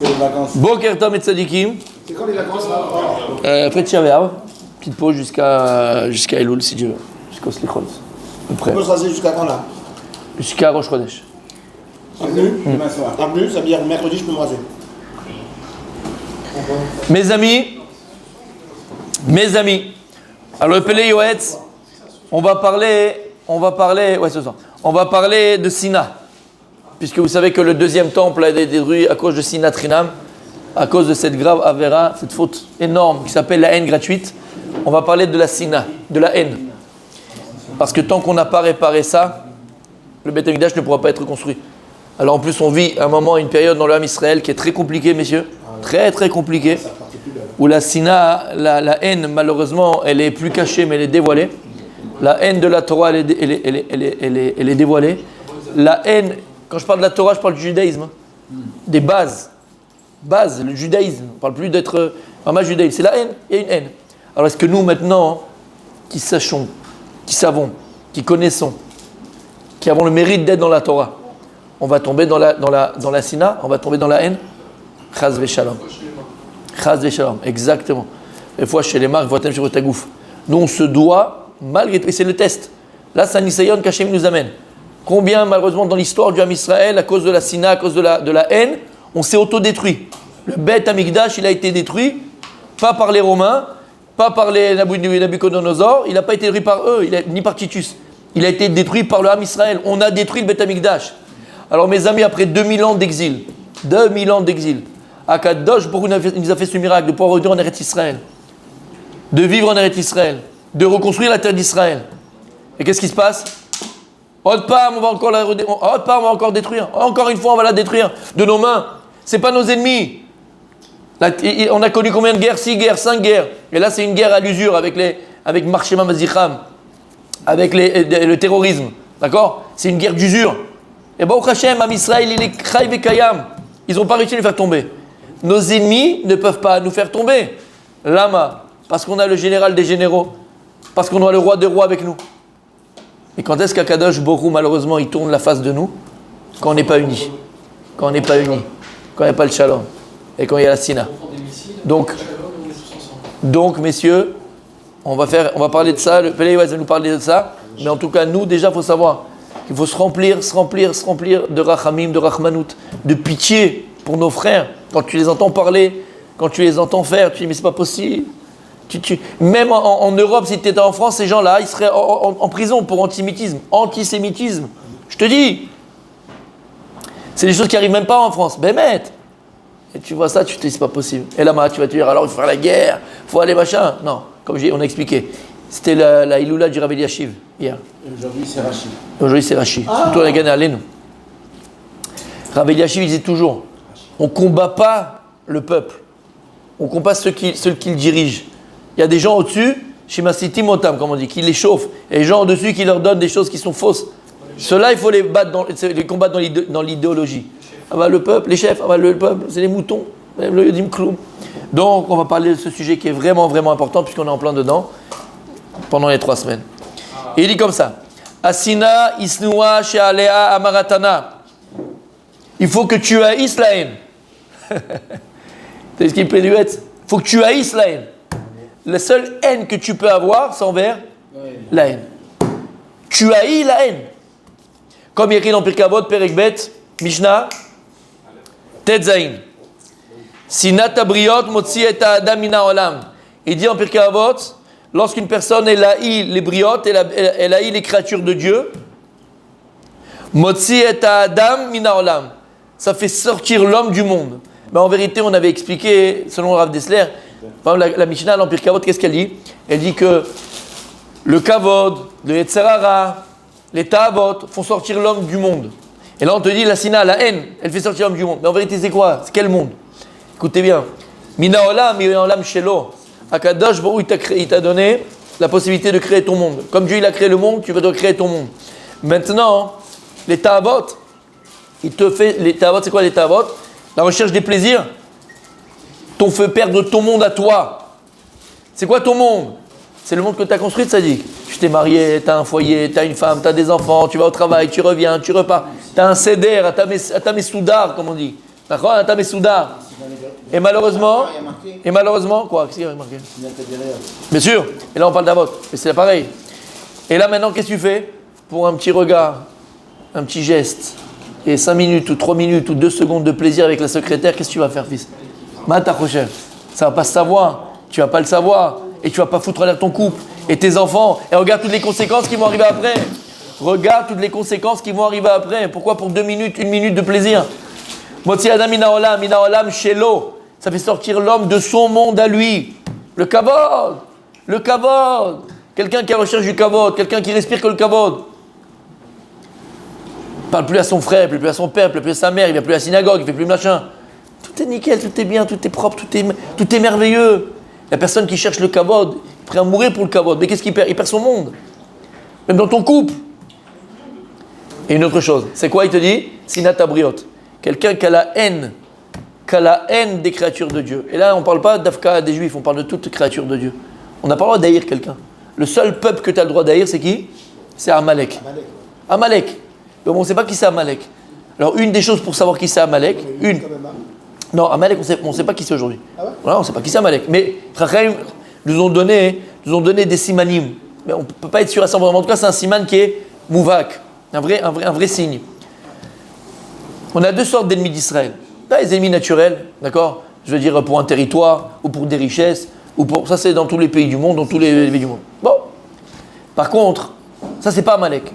Les vacances. Boker Tov et Tzadikim. C'est quand les vacances là? Après Tisha B'Av. Petite pause jusqu'à Elul si Dieu veut. Jusqu'au Slichot. On peut se raser jusqu'à quand là? Jusqu'à Rosh Chodesh. Avenue demain soir. Avenue, ça veut dire mercredi, je peux me raser. Mes amis, alors le Pelé Yoetz, on va parler de Sina, puisque vous savez que le deuxième temple a été détruit à cause de Sinat Trinam, à cause de cette grave avéra, cette faute énorme qui s'appelle la haine gratuite. On va parler de la Sina, de la haine, parce que tant qu'on n'a pas réparé ça, le Beth Amikdash ne pourra pas être construit. Alors en plus on vit un moment, une période dans l'âme Israël qui est très compliquée, messieurs, très très compliquée, où la Sina, la haine malheureusement, elle est plus cachée mais elle est dévoilée. La haine de la Torah, elle est dévoilée. La haine, quand je parle de la Torah, je parle du judaïsme, des bases, le judaïsme. On ne parle plus d'être un judaïsme, c'est la haine, il y a une haine. Alors est-ce que nous maintenant, qui sachons, qui savons, qui connaissons, qui avons le mérite d'être dans la Torah, on va tomber dans la Sina, on va tomber dans la haine? Chaz v'shalom. Chaz v'shalom, exactement. Des fois chez les marques, voitem sur ta gouffe. Nous on se doit, malgré tout, et c'est le test. Là c'est un Nisayon qu'Hachem nous amène. Combien malheureusement dans l'histoire du Ham Israël, à cause de la Sina, à cause de la haine, on s'est autodétruit. Le Beth Amikdash, il a été détruit, pas par les Romains, pas par les Nabucodonosor, il n'a pas été détruit par eux, ni par Titus. Il a été détruit par le Ham Israël. On a détruit le Beth Amikdash. Alors mes amis, après 2000 ans d'exil, Akadosh Baruch Hu nous a fait ce miracle de pouvoir revenir en Eretz Israël, de vivre en Eretz Israël, de reconstruire la terre d'Israël. Et qu'est-ce qui se passe? Autre part, on va encore détruire. Encore une fois, on va la détruire de nos mains. C'est pas nos ennemis. On a connu combien de guerres? 6 guerres, 5 guerres. Et là, c'est une guerre à l'usure avec Marshema Mazicham, avec le terrorisme. D'accord? C'est une guerre d'usure. Et Baruch Hashem, Am Israël, il est Chai Vekayam. Ils n'ont pas réussi à nous faire tomber. Nos ennemis ne peuvent pas nous faire tomber. Lama, parce qu'on a le général des généraux, parce qu'on a le roi des rois avec nous. Et quand est-ce qu'Akadosh Baruch Hu, malheureusement, il tourne la face de nous? Quand on n'est pas unis. Quand on n'est pas unis. Quand il n'y a pas le shalom. Et quand il y a la sina. Donc, messieurs, on va parler de ça. Le Pelé va nous parler de ça. Mais en tout cas, nous, déjà, il faut savoir qu'il faut se remplir de rachamim, de rachmanout, de pitié pour nos frères. Quand tu les entends parler, quand tu les entends faire, tu dis mais c'est pas possible. Même en Europe, si tu étais en France, ces gens-là, ils seraient en prison pour antisémitisme. Je te dis, c'est des choses qui n'arrivent même pas en France. Bémet. Et tu vois ça, tu te dis c'est pas possible. Et là, tu vas te dire alors il faut faire la guerre, il faut aller machin. Non, comme on a expliqué. C'était la Iloula du Rav Eliashiv hier. Aujourd'hui c'est Rashi. Surtout on a gagné à l'Enu. Rav Eliashiv il disait toujours, on ne combat pas le peuple, on combat ceux qui le dirigent. Il y a des gens au-dessus, Shimasitim Motam, comme on dit, qui les chauffent, et les gens au-dessus qui leur donnent des choses qui sont fausses. Ceux-là, il faut les combattre dans l'idéologie. Ah bah, le peuple, les chefs, le peuple, c'est les moutons, le Yodim Kloum. Donc on va parler de ce sujet qui est vraiment vraiment important puisqu'on est en plein dedans pendant les 3 semaines. Et il dit comme ça, Asina isnua she'alea amaratana. Il faut que tu haïsses la haine. C'est ce qu'il plaît du Il faut que tu haïsses la haine. La seule haine que tu peux avoir, c'est envers la haine. Tu haïs la haine. Comme il y a écrit dans Pirkei Avot, Perek Bet, Mishnah, Tetzain. Sinat abriot motzi et adam mina olam. Il dit en Pirkei Avot, lorsqu'une personne elle haït les briotes, elle haït les créatures de Dieu, motzi et adam mina olam. Ça fait sortir l'homme du monde. Mais en vérité, on avait expliqué, selon Rav Dessler, la Mishnah dans Pirkei Avot, qu'est-ce qu'elle dit? Elle dit que le kavod, le yetzerara, les ta'avot font sortir l'homme du monde. Et là, on te dit, la sina, la haine, elle fait sortir l'homme du monde. Mais en vérité, c'est quoi? C'est quel monde? Écoutez bien. Mina olam, olam shelo. Akadosh Baruch Hu, il t'a donné la possibilité de créer ton monde. Comme Dieu, il a créé le monde, tu vas devoir créer ton monde. Maintenant, les ta'avot, les ta'avot, c'est quoi les ta'avot? La recherche des plaisirs. T'ont fait perdre ton monde à toi. C'est quoi ton monde? C'est le monde que tu as construit, ça dit. Tu t'es marié, tu as un foyer, tu as une femme, tu as des enfants, tu vas au travail, tu reviens, tu repars. Tu as un seder, à ta messoudar, comme on dit. D'accord? À ta messoudar. Et malheureusement, Il y a marqué. quoi? Qu'est-ce qu'il y a marqué? Il y a peut-être derrière. Bien sûr. Et là, on parle d'avot. Mais c'est pareil. Et là, maintenant, qu'est-ce que tu fais? Pour un petit regard, un petit geste, et 5 minutes, ou 3 minutes, ou 2 secondes de plaisir avec la secrétaire, qu'est-ce que tu vas faire, fils? Mata Rochelle. Ça va pas se savoir. Tu vas pas le savoir. Et tu vas pas foutre en l'air ton couple. Et tes enfants. Et regarde toutes les conséquences qui vont arriver après. Regarde toutes les conséquences qui vont arriver après. Pourquoi pour 2 minutes, 1 minute de plaisir? Motzi Adam mina olam shelo. Ça fait sortir l'homme de son monde à lui. Le kavod. Le kavod. Quelqu'un qui recherche du kavod. Quelqu'un qui respire que le kavod. Il parle plus à son frère, plus à son père, plus à sa mère. Il va plus à la synagogue, il fait plus machin. Tout est nickel, tout est bien, tout est propre, tout est merveilleux. La personne qui cherche le kavod, prêt à mourir pour le kavod. Mais qu'est-ce qu'il perd? Il perd son monde. Même dans ton couple. Et une autre chose, c'est quoi il te dit? Sinata briot. Quelqu'un qui a la haine des créatures de Dieu. Et là, on ne parle pas d'Afka des Juifs, on parle de toute créature de Dieu. On n'a pas le droit d'haïr quelqu'un. Le seul peuple que tu as le droit d'haïr, c'est qui? C'est Amalek. Amalek. Mais on ne sait pas qui c'est Amalek. Alors, une des choses pour savoir qui c'est Amalek, Non, Amalek, on ne sait pas qui c'est aujourd'hui. Ah ouais? Voilà, on ne sait pas qui c'est Amalek. Mais Chachamim nous ont donné des simanim. Mais on ne peut pas être sûr à 100%. En tout cas, c'est un siman qui est mouvak. Un vrai signe. On a 2 sortes d'ennemis d'Israël. Là, les ennemis naturels, d'accord? Je veux dire pour un territoire, ou pour des richesses, ou pour... Ça, c'est dans tous les pays du monde, dans tous les pays du monde. Bon. Par contre, ça, c'est pas Amalek.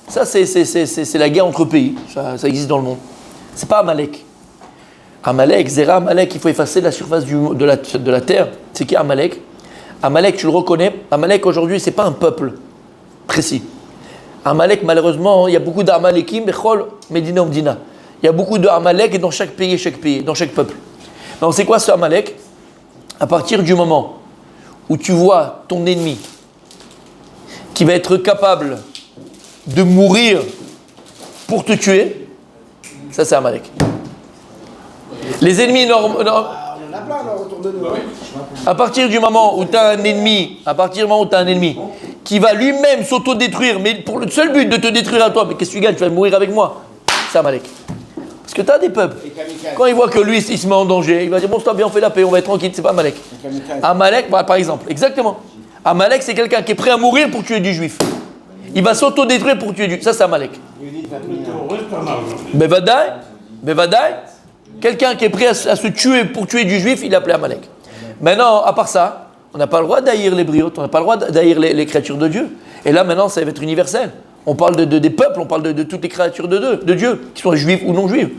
Ça, c'est la guerre entre pays. Ça existe dans le monde. C'est pas Amalek. Amalek, Zera, Amalek, il faut effacer la surface de la terre. C'est qui Amalek? Amalek, tu le reconnais. Amalek, aujourd'hui, c'est pas un peuple précis. Amalek, malheureusement, il y a beaucoup d'Amalekim, Bechol, Medina, Omdina. Il y a beaucoup de Amalek dans chaque pays, dans chaque peuple. Donc, c'est quoi ce Amalek? À partir du moment où tu vois ton ennemi qui va être capable de mourir pour te tuer, ça c'est Amalek. Les ennemis On en a plein là, autour de nous. à partir du moment où tu as un ennemi, qui va lui-même s'autodétruire, mais pour le seul but de te détruire à toi, mais qu'est-ce que tu gagnes? Tu vas mourir avec moi. C'est Amalek. Parce que tu as des peuples. Quand il voit que lui, il se met en danger, il va dire bon, stop, bien, on fait la paix, on va être tranquille. C'est pas Amalek. Amalek, bah, par exemple, exactement. Amalek, c'est quelqu'un qui est prêt à mourir pour tuer du juif. Il va s'autodétruire pour tuer du. Ça, c'est Amalek. Bevadaï. Quelqu'un qui est prêt à se tuer pour tuer du juif, il est appelé Amalek. Maintenant, à part ça, on n'a pas le droit d'haïr les briotes, on n'a pas le droit d'haïr les créatures de Dieu. Et là, maintenant, ça va être universel. On parle des peuples, on parle de toutes les créatures de Dieu, qui sont juives ou non juives.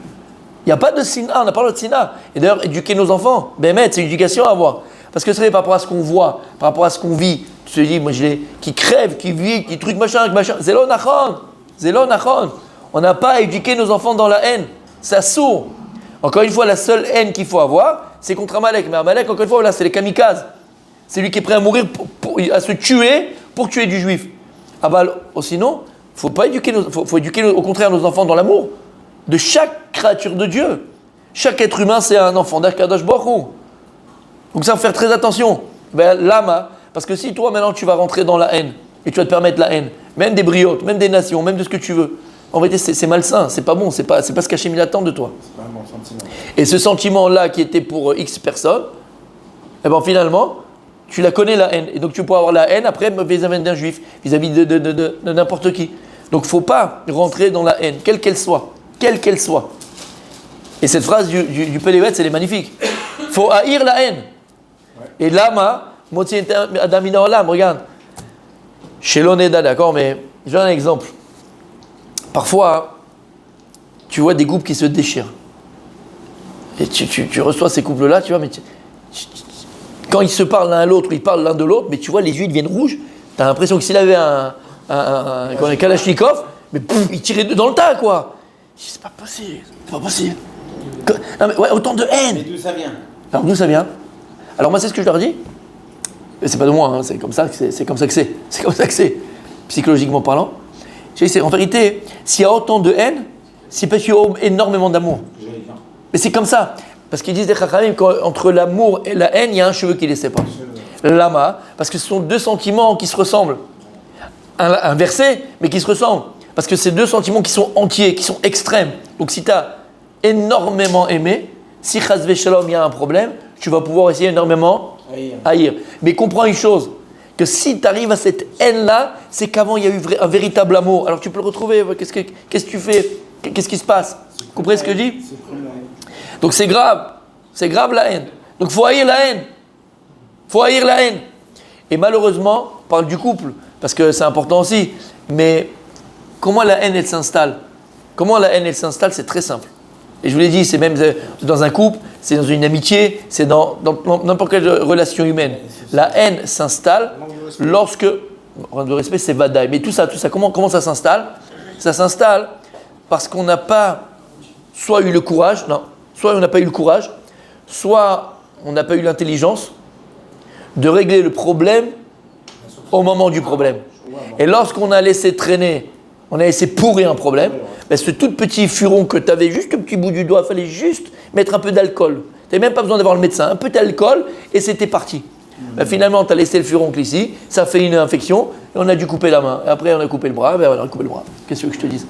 Il n'y a pas de sina, on n'a pas le droit de sina. Et d'ailleurs, éduquer nos enfants, c'est une éducation à avoir. Parce que c'est par rapport à ce qu'on voit, par rapport à ce qu'on vit. Tu te dis, moi, qui crève, qui vit, qui truc, machin. Zélo nachon. On n'a pas à éduquer nos enfants dans la haine. C'est sourd. Encore une fois, la seule haine qu'il faut avoir, c'est contre Amalek. Mais Amalek, encore une fois, là, c'est les kamikazes. C'est lui qui est prêt à mourir, à se tuer pour tuer du juif. Ah bah, sinon, faut éduquer au contraire nos enfants dans l'amour de chaque créature de Dieu. Chaque être humain, c'est un enfant d'Akadosh Baruch Hu. Donc ça, faut faire très attention. Lama, parce que si toi, maintenant, tu vas rentrer dans la haine, et tu vas te permettre la haine, même des briotes, même des nations, même de ce que tu veux, en vérité, c'est malsain, c'est pas bon, c'est pas ce qu'Hachem attend de toi. C'est pas un bon sentiment. Et ce sentiment-là qui était pour X personnes, eh ben finalement, tu la connais la haine. Et donc tu peux avoir la haine après vis-à-vis d'un juif, vis-à-vis de n'importe qui. Donc il ne faut pas rentrer dans la haine, quelle qu'elle soit. Quelle qu'elle soit. Et cette phrase du Pélévet, elle est magnifique. Il faut haïr la haine. Ouais. Et lama, motzi adamina olam, regarde. Chez l'oneda, d'accord, mais je donne un exemple. Parfois, tu vois des couples qui se déchirent. Et tu reçois ces couples-là, tu vois, mais quand ils se parlent l'un à l'autre, ils parlent l'un de l'autre, mais tu vois, les yeux deviennent rouges. Tu as l'impression que s'il avait un Kalachnikov, mais pouf, il tirait dans le tas, quoi. C'est pas possible. Non, mais ouais, autant de haine. Mais d'où ça vient? Alors, d'où ça vient? Alors, moi, c'est ce que je leur dis. Et c'est pas de moi, hein, c'est comme ça que c'est. C'est comme ça que c'est, psychologiquement parlant. En vérité, s'il y a autant de haine, c'est parce qu'il y a énormément d'amour. Mais c'est comme ça. Parce qu'ils disent des chachamim qu'entre l'amour et la haine, il y a un cheveu qui les sépare. Lama, parce que ce sont 2 sentiments qui se ressemblent. Inversés, mais qui se ressemblent. Parce que c'est 2 sentiments qui sont entiers, qui sont extrêmes. Donc si tu as énormément aimé, Si chas v'shalom, il y a un problème, tu vas pouvoir essayer énormément haïr. Mais comprends une chose, que si tu arrives à cette haine-là, c'est qu'avant il y a eu un véritable amour. Alors tu peux le retrouver, qu'est-ce que tu fais? Qu'est-ce qui se passe? Vous comprenez ce que je dis? Donc c'est grave la haine. Donc il faut haïr la haine. Faut haïr la haine. Et malheureusement, on parle du couple, parce que c'est important aussi, mais comment la haine elle s'installe? Comment la haine elle s'installe? C'est très simple. Et je vous l'ai dit, c'est même dans un couple, c'est dans une amitié, c'est dans n'importe quelle relation humaine. La haine s'installe lorsque, de respect, c'est vadaï. Mais tout ça, comment ça s'installe? Ça s'installe parce qu'on n'a pas soit eu le courage, soit on n'a pas eu le courage, soit on n'a pas eu l'intelligence de régler le problème au moment du problème. Et lorsqu'on a laissé traîner, on a laissé pourrir un problème, ben ce tout petit furon que tu avais juste au petit bout du doigt, il fallait juste mettre un peu d'alcool. Tu n'avais même pas besoin d'avoir le médecin, un peu d'alcool et c'était parti. Ben finalement, tu as laissé le furoncle ici, ça fait une infection et on a dû couper la main. Et après, on a coupé le bras, ben on a coupé le bras. Qu'est-ce que je te dise?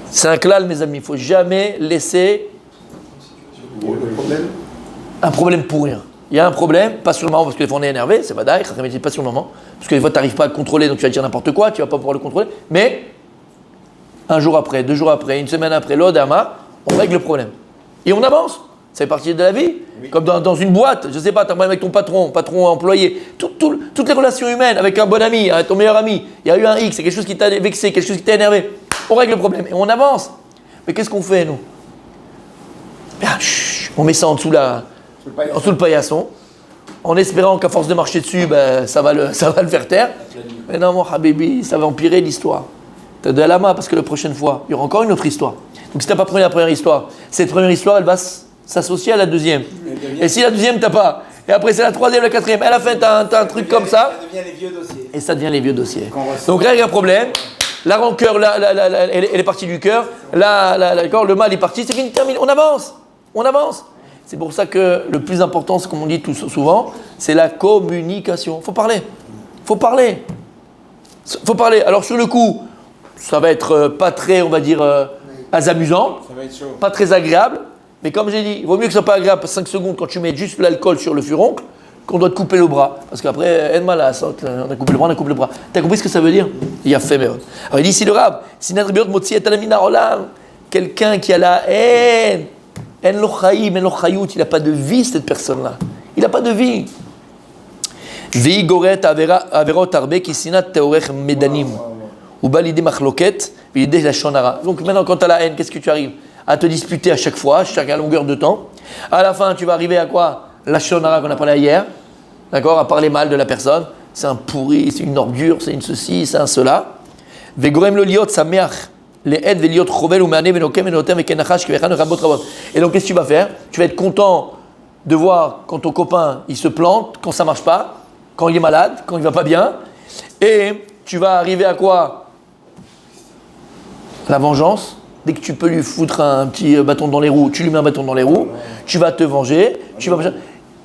C'est un klal, mes amis, il ne faut jamais laisser un problème pour rien. Il y a un problème, pas sur le moment parce que des fois on est énervé, c'est badaï, pas sur le moment, parce que des fois tu n'arrives pas à le contrôler donc tu vas dire n'importe quoi, tu ne vas pas pouvoir le contrôler, mais un jour après, 2 jours après, une semaine après, l'odama, on règle le problème. Et on avance, ça fait partie de la vie, comme dans une boîte, je ne sais pas, tu as un problème avec ton patron employé, toutes les relations humaines, avec un bon ami, ton meilleur ami, il y a eu un X, c'est quelque chose qui t'a vexé, quelque chose qui t'a énervé, on règle le problème et on avance. Mais qu'est-ce qu'on fait nous? On met ça en dessous le paillasson, en espérant qu'à force de marcher dessus, ben, ça va le faire taire. Mais non, mon habibi, ça va empirer l'histoire. T'as de la lama parce que la prochaine fois, il y aura encore une autre histoire. Donc si t'as pas pris la première histoire, cette première histoire, elle va s'associer à la deuxième. Et si la deuxième, t'as pas, et après c'est la troisième, la quatrième, à la fin, t'as un truc comme ça. Ça devient les vieux dossiers. Et ça devient les vieux dossiers. Donc là, il y a un problème. La rancœur, elle est partie du cœur. Le mal est parti, c'est fini, terminé. On avance. C'est pour ça que le plus important, c'est comme on dit tout souvent, c'est la communication. Faut parler. Alors sur le coup, ça va être pas très, on va dire, amusant, Ça va être chaud. pas très agréable. Mais comme j'ai dit, il vaut mieux que ce soit pas agréable 5 secondes quand tu mets juste l'alcool sur le furoncle qu'on doit te couper le bras. Parce qu'après, on a coupé le bras. T'as compris ce que ça veut dire? Il y a fait, mais alors il dit ici le rab, quelqu'un qui a la haine. Il n'a pas de vie, cette personne-là. Il n'a pas de vie. Donc maintenant, quand tu as la haine, qu'est-ce que tu arrives? À te disputer à chaque fois, à chaque longueur de temps. À la fin, tu vas arriver à quoi? La shonara qu'on a parlé hier. D'accord? À parler mal de la personne. C'est un pourri, c'est une ordure, c'est une ceci, c'est un cela. Vegorem lo liot sameach. Et donc, qu'est-ce que tu vas faire? Tu vas être content de voir quand ton copain il se plante, quand ça ne marche pas, quand il est malade, quand il ne va pas bien. Et tu vas arriver à quoi? La vengeance. Dès que tu peux lui foutre un petit bâton dans les roues, tu lui mets un bâton dans les roues. Tu vas te venger.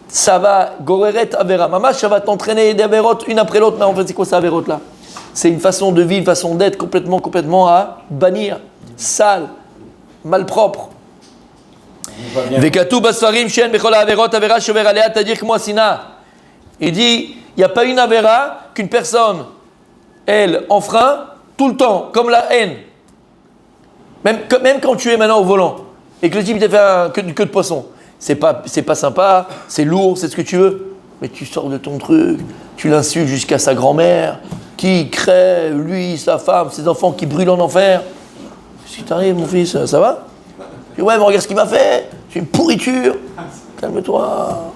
Ça va, Goreret Avera. Mamash, ça va t'entraîner des avérotes une après l'autre. Mais en fait, c'est quoi ça, avérote là? C'est une façon de vivre, une façon d'être complètement à bannir, sale, malpropre. Il dit, il n'y a pas une avéra qu'une personne, elle, enfreint tout le temps, comme la haine. Même quand tu es maintenant au volant et que le type t'a fait une queue de poisson, c'est pas sympa, c'est lourd, c'est ce que tu veux. Mais tu sors de ton truc, tu l'insultes jusqu'à sa grand-mère, qui crève, lui, sa femme, ses enfants qui brûlent en enfer. Qu'est-ce qui t'arrive, mon fils? Ça va? Je dis, ouais, mais regarde ce qu'il m'a fait. C'est une pourriture. Calme-toi.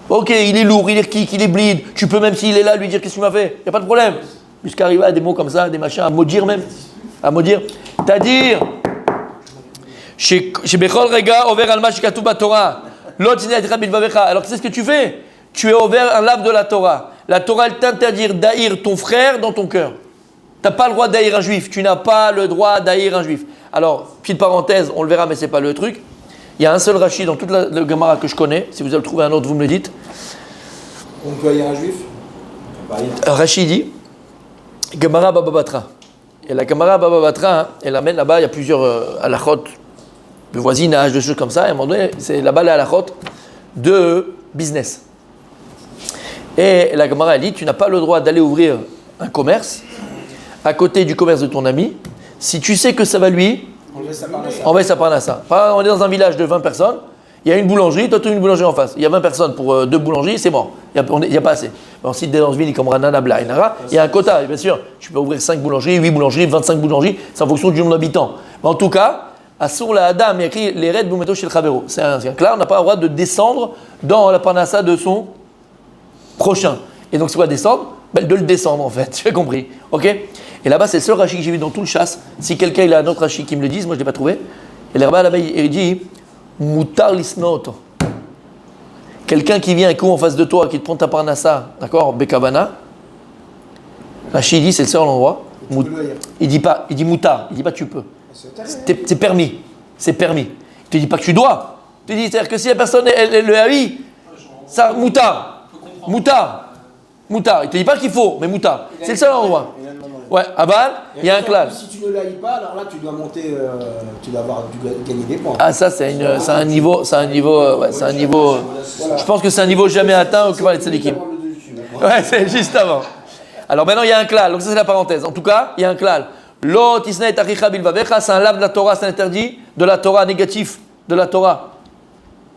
Ok, il est lourd, il est kick, il est bleed. Tu peux, même s'il est là, lui dire qu'est-ce qu'il m'a fait. Il n'y a pas de problème. Jusqu'à arriver à des mots comme ça, des machins, à maudire même. À maudire. C'est-à-dire, chez Bechol Rega, over al mashikatu Torah. Alors, qu'est-ce que tu fais? Tu es over un lave de la Torah. La Torah, elle t'interdit d'haïr ton frère dans ton cœur. Tu n'as pas le droit d'haïr un juif. Tu n'as pas le droit d'haïr un juif. Alors, petite parenthèse, on le verra, mais ce n'est pas le truc. Il y a un seul Rashi dans toute le Gemara que je connais. Si vous avez trouvé un autre, vous me le dites. On peut haïr un juif? Rashi dit Gemara Baba Batra. Et la Gemara Baba Batra, elle amène là-bas, il y a plusieurs halachot de voisinage, de choses comme ça. Et à un moment donné, c'est là-bas la halachot de business. Et la Gemara dit, tu n'as pas le droit d'aller ouvrir un commerce à côté du commerce de ton ami si tu sais que ça va lui enlever sa parnassa. On est dans un village de 20 personnes, il y a une boulangerie, toi tu as une boulangerie en face. Il y a 20 personnes pour 2 boulangeries, c'est mort. Il n'y a pas assez. Ensuite, dans une ville comme Ranana, Blainara, il y a un quota, bien sûr. Tu peux ouvrir 5 boulangeries, 8 boulangeries, 25 boulangeries, c'est en fonction du nombre d'habitants. Mais en tout cas, Assour la Adam, il y a écrit les raids Boumeto chez le Chavero. C'est un clair, on n'a pas le droit de descendre dans la parnassa de son prochain. Et donc, c'est quoi descendre? De le descendre en fait, tu as compris. Ok? Et là-bas, c'est le seul Rashi que j'ai vu dans tout le chasse. Si quelqu'un il a un autre Rashi qui me le dise, moi je ne l'ai pas trouvé. Et là-bas, il dit Moutar lisnoto. Quelqu'un qui vient et court en face de toi, qui te prend ta parnassa, d'accord, Bekabana. Rashi dit, c'est le seul endroit. Il dit pas, il dit moutar, il dit pas tu peux. C'est permis, c'est permis. Il te dit pas que tu dois. Il te dit, c'est-à-dire que si la personne elle le haït, ça moutar, moutar, moutar. Il te dit pas qu'il faut, mais moutar. C'est le seul endroit. Ouais, à Baal, il y a un clash. Si tu ne l'haïs pas, alors là tu dois monter, tu dois gagner des points. Ah ça c'est un niveau, ouais, c'est un niveau. Je pense que c'est un niveau jamais atteint au Kibbalet Tzadikim. Ouais, c'est juste avant. Alors maintenant il y a un klal, donc ça c'est la parenthèse. En tout cas, il y a un klal. Lo tisna et achicha bilvavecha, c'est un lave de la Torah, c'est interdit de la Torah négatif, de la Torah.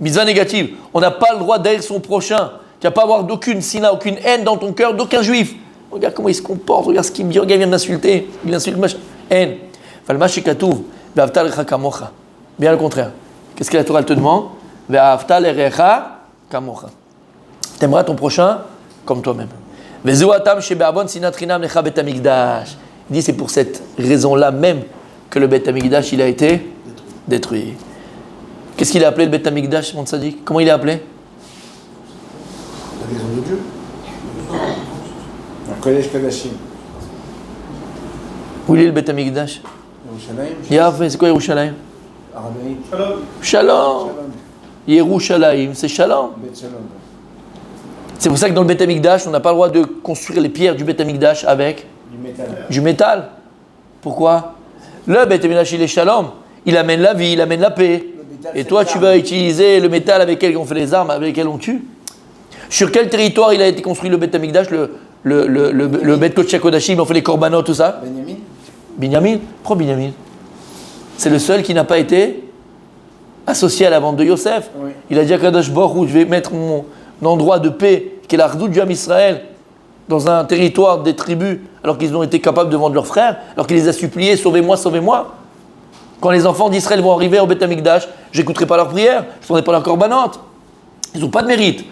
Mitzvah négative. On n'a pas le droit d'haïr son prochain. Tu vas pas avoir d'aucune sina, aucune haine dans ton cœur d'aucun juif. Regarde comment il se comporte, regarde ce qu'il me dit, regarde, il vient m'insulter, il insulte machin. Haine. Falmashi katouv, ve'avta lecha kamocha. Bien le contraire. Qu'est-ce que la Torah te demande? Ve'avta lecha kamocha. T'aimeras ton prochain comme toi-même. Ve'zeu atam shebe'avon sinat chinam lecha bet hamikdash. Il dit c'est pour cette raison-là même que le bet hamikdash il a été détruit. Qu'est-ce qu'il a appelé le bet hamikdash, mon tzaddik? Comment il est appelé? La maison de Dieu. Kodesh Kodashim. Où il est le Bet Hamikdash? Yerushalayim. C'est quoi Yerushalayim? Araméen. Shalom. Yerushalayim, c'est Shalom. Bet Shalom. C'est pour ça que dans le Bet Hamikdash, on n'a pas le droit de construire les pierres du Bet Hamikdash avec Du métal. du métal. Pourquoi? Le Bet Hamikdash, il est Shalom. Il amène la vie, il amène la paix. Et toi, tu vas utiliser le métal avec lequel on fait les armes, avec lequel on tue. Sur quel territoire il a été construit le Bet Hamikdash, le Bet Kodesh Kodashim, on fait les korbanot, tout ça? Benjamin. Binyamin? Pourquoi Binyamin? C'est le seul qui n'a pas été associé à la vente de Yosef. Oui. Il a dit à Kadosh Baruch Hu, je vais mettre mon endroit de paix, qui est la redoute du Ham Israël, dans un territoire des tribus, alors qu'ils ont été capables de vendre leurs frères, alors qu'il les a suppliés, sauvez-moi, sauvez-moi. Quand les enfants d'Israël vont arriver au Bet Hamikdash, j'écouterai pas leurs prières, je ne prendrai pas leurs korbanot. Ils n'ont pas de mérite.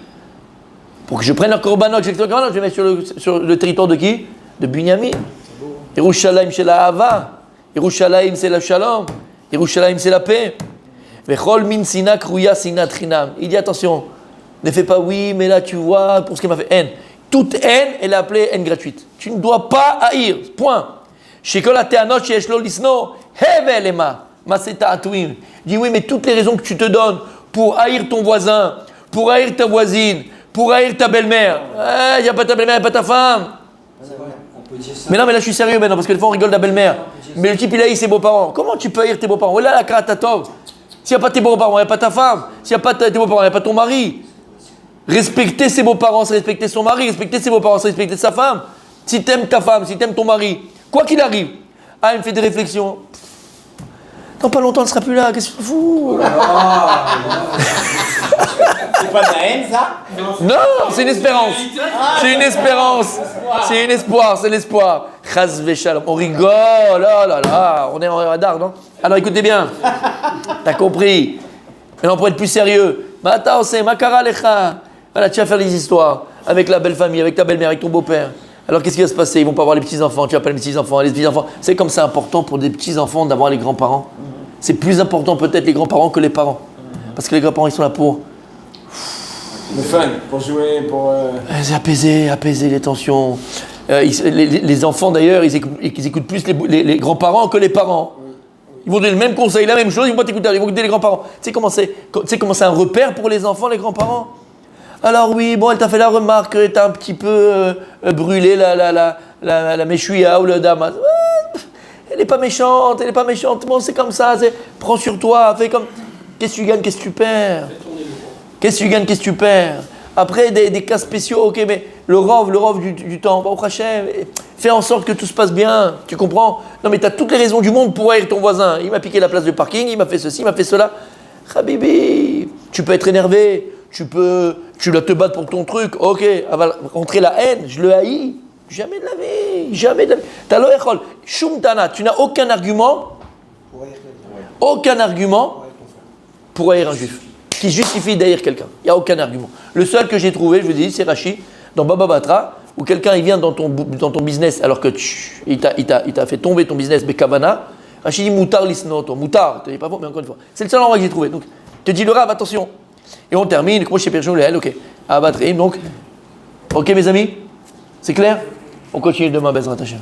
Pour que je prenne leur korbanot, je vais mettre sur le territoire de qui? De Binyamin. Yerushalayim c'est la Hava. Yerushalayim c'est la Shalom. Yerushalayim c'est la paix. Vechol min sinak ruya sinat chinam. Il dit attention, ne fais pas oui, mais là tu vois, pour ce qu'il m'a fait haine. Toute haine, elle est appelée haine gratuite. Tu ne dois pas haïr, point. Shekol ateanot sheyesh lo lisno, hevel ema, maseta atuim. Il dit oui, mais toutes les raisons que tu te donnes pour haïr ton voisin, pour haïr ta voisine, pour haïr ta belle-mère. Il n'y a pas ta belle-mère, il n'y a pas ta femme. Mais non, mais là je suis sérieux maintenant, parce que des fois on rigole de la belle-mère. Mais le type il haït ses beaux-parents. Comment tu peux haïr tes beaux-parents? Voilà la kratatov. S'il n'y a pas tes beaux-parents, il n'y a pas ta femme. S'il n'y a pas tes beaux-parents, il n'y a pas ton mari. Respecter ses beaux-parents, c'est respecter son mari. Respecter ses beaux-parents, c'est respecter sa femme. Si tu aimes ta femme, si tu aimes ton mari, quoi qu'il arrive, il me fait des réflexions. Dans pas longtemps, elle ne sera plus là, qu'est-ce que tu fous? C'est pas de la haine, ça? Non, c'est une espérance. C'est une espérance. C'est un espoir, c'est l'espoir. Chas v'shalom. On rigole, oh là là, on est en radar, non? Alors écoutez bien, t'as compris. Maintenant pour être plus sérieux, Mata ose, makara lecha. Voilà, tu vas faire des histoires avec la belle famille, avec ta belle-mère, avec ton beau-père. Alors qu'est-ce qui va se passer? Ils vont pas avoir les petits-enfants, tu appelles les petits-enfants, les petits-enfants. C'est comme c'est important pour des petits-enfants d'avoir les grands-parents. C'est plus important peut-être les grands-parents que les parents. Parce que les grands-parents, ils sont là pour Le fun, pour jouer, pour. apaiser les tensions. Les enfants d'ailleurs, ils écoutent plus les grands-parents que les parents. Ils vont donner le même conseil, la même chose, ils vont pas t'écouter, ils vont écouter les grands-parents. Tu sais comment c'est un repère pour les enfants, les grands-parents? Alors oui, bon, elle t'a fait la remarque que t'as un petit peu brûlé la méchouilla ou le damas. elle n'est pas méchante, bon c'est comme ça, prends sur toi, fais comme... Qu'est-ce que tu gagnes, qu'est-ce que tu perds? Qu'est-ce que tu gagnes, qu'est-ce que tu perds? Après, des cas spéciaux, ok, mais le rov du temps, au Hachem, fais en sorte que tout se passe bien, tu comprends? Non, mais tu as toutes les raisons du monde pour haïr ton voisin. Il m'a piqué la place de parking, il m'a fait ceci, il m'a fait cela. Habibi, tu peux être énervé, tu dois te battre pour ton truc, ok, elle va rentrer la haine, je le haïs. Jamais de la vie, jamais de la vie. T'as l'oechol, shumtana, tu n'as aucun argument pour haïr un juif qui justifie d'haïr quelqu'un. Il n'y a aucun argument. Le seul que j'ai trouvé, je vous dis, c'est Rashi, dans Baba Batra, où quelqu'un il vient dans ton business alors que il t'a fait tomber ton business, Bekavana. Rashi dit Moutar lisnoto, Moutar, tu n'es pas faux, mais encore une fois. C'est le seul endroit que j'ai trouvé. Donc, te dis le Rav, attention. Et on termine, comment chez Perchon, ok. Abatrim, donc, ok mes amis, c'est clair? On continue demain, Bezrat Hashem.